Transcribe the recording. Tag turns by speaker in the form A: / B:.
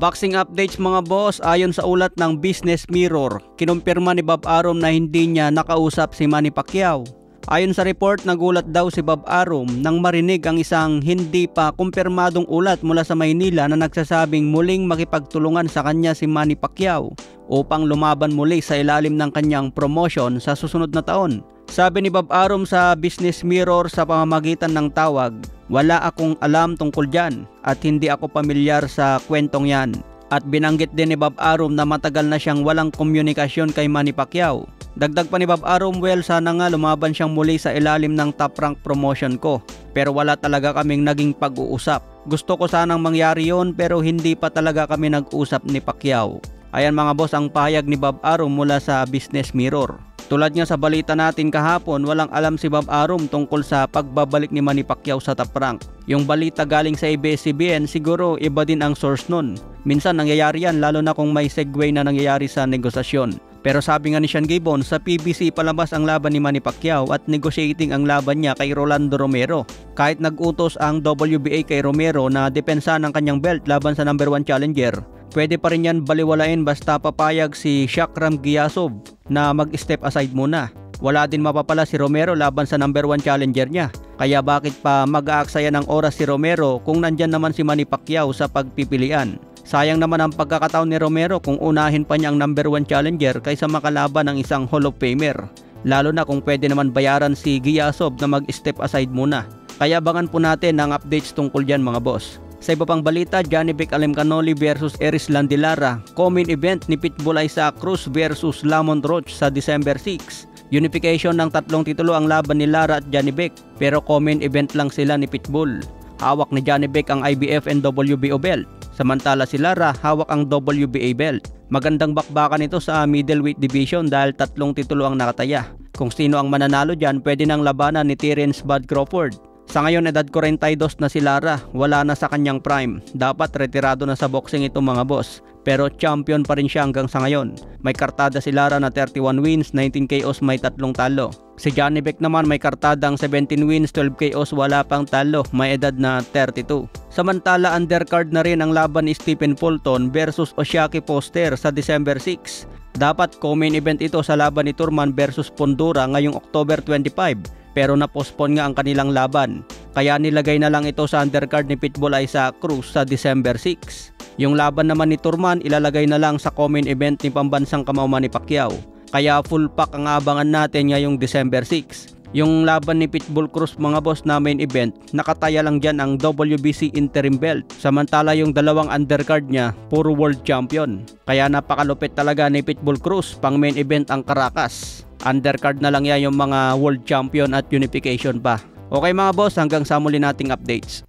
A: Boxing updates mga boss, ayon sa ulat ng Business Mirror, kinumpirma ni Bob Arum na hindi niya nakausap si Manny Pacquiao. Ayon sa report, nagulat daw si Bob Arum nang marinig ang isang hindi pa kumpirmadong ulat mula sa Maynila na nagsasabing muling makipagtulungan sa kanya si Manny Pacquiao upang lumaban muli sa ilalim ng kanyang promotion sa susunod na taon. Sabi ni Bob Arum sa Business Mirror sa pamamagitan ng tawag, "Wala akong alam tungkol dyan at hindi ako pamilyar sa kwentong yan." At binanggit din ni Bob Arum na matagal na siyang walang komunikasyon kay Manny Pacquiao. Dagdag pa ni Bob Arum, "Well, sana nga lumaban siyang muli sa ilalim ng Top Rank promotion ko. Pero wala talaga kaming naging pag-uusap. Gusto ko sanang mangyari yon pero hindi pa talaga kami nag-usap ni Pacquiao." Ayan mga boss ang pahayag ni Bob Arum mula sa Business Mirror. Tulad nga sa balita natin kahapon, walang alam si Bob Arum tungkol sa pagbabalik ni Manny Pacquiao sa Top Rank. Yung balita galing sa ABS-CBN, siguro iba din ang source nun. Minsan nangyayari yan lalo na kung may segue na nangyayari sa negosasyon. Pero sabi nga ni Sean Gibbon, sa PBC palabas ang laban ni Manny Pacquiao at negotiating ang laban niya kay Rolando Romero. Kahit nag-utos ang WBA kay Romero na depensa ng kanyang belt laban sa number 1 challenger, pwede pa rin yan baliwalain basta papayag si Shakram Giyasov na mag-step aside muna. Wala din mapapala si Romero laban sa number 1 challenger niya. Kaya bakit pa mag-aaksaya ng oras si Romero kung nandyan naman si Manny Pacquiao sa pagpipilian? Sayang naman ang pagkakataon ni Romero kung unahin pa niya ang number 1 challenger kaysa makalaban ng isang Hall of Famer. Lalo na kung pwede naman bayaran si Giyasov na mag-step aside muna. Kaya abangan po natin ang updates tungkol dyan mga boss. Sa iba pang balita, Johnny Vic Alemcanoli versus Eris Landilara. Co-main event ni Pitbull Isaac Cruz versus Lamont Roach sa December 6. Unification ng 3 titulo ang laban ni Lara at Johnny Vic, pero co-main event lang sila ni Pitbull. Hawak ni Johnny Vic ang IBF and WBO belt, samantala si Lara hawak ang WBA belt. Magandang bakbakan ito sa middleweight division dahil 3 titulo ang nakataya. Kung sino ang mananalo dyan, pwede nang labanan ni Terence Bud Crawford. Sa ngayon, edad 42 na si Lara, wala na sa kanyang prime. Dapat retirado na sa boxing itong mga boss. Pero champion pa rin siya hanggang sa ngayon. May kartada si Lara na 31 wins, 19 KOs, may 3 talo. Si Johnny Vic naman may kartadang 17 wins, 12 KOs, wala pang talo, may edad na 32. Samantala, undercard na rin ang laban ni Stephen Fulton versus Oshiaki Foster sa December 6. Dapat co-main event ito sa laban ni Turman versus Pondura ngayong October 25. Pero na-postpone nga ang kanilang laban. Kaya nilagay na lang ito sa undercard ni Pitbull Isaac Cruz sa December 6. Yung laban naman ni Turman ilalagay na lang sa co-main event ni pambansang kamao Manny Pacquiao. Kaya full pack ang abangan natin ngayong December 6. Yung laban ni Pitbull Cruz mga boss na main event, nakataya lang dyan ang WBC interim belt. Samantala yung dalawang undercard niya, puro world champion. Kaya napakalupit talaga ni Pitbull Cruz, pang main event ang Caracas. Undercard na lang yan yung mga world champion at unification pa. Okay mga boss, hanggang sa muli nating updates.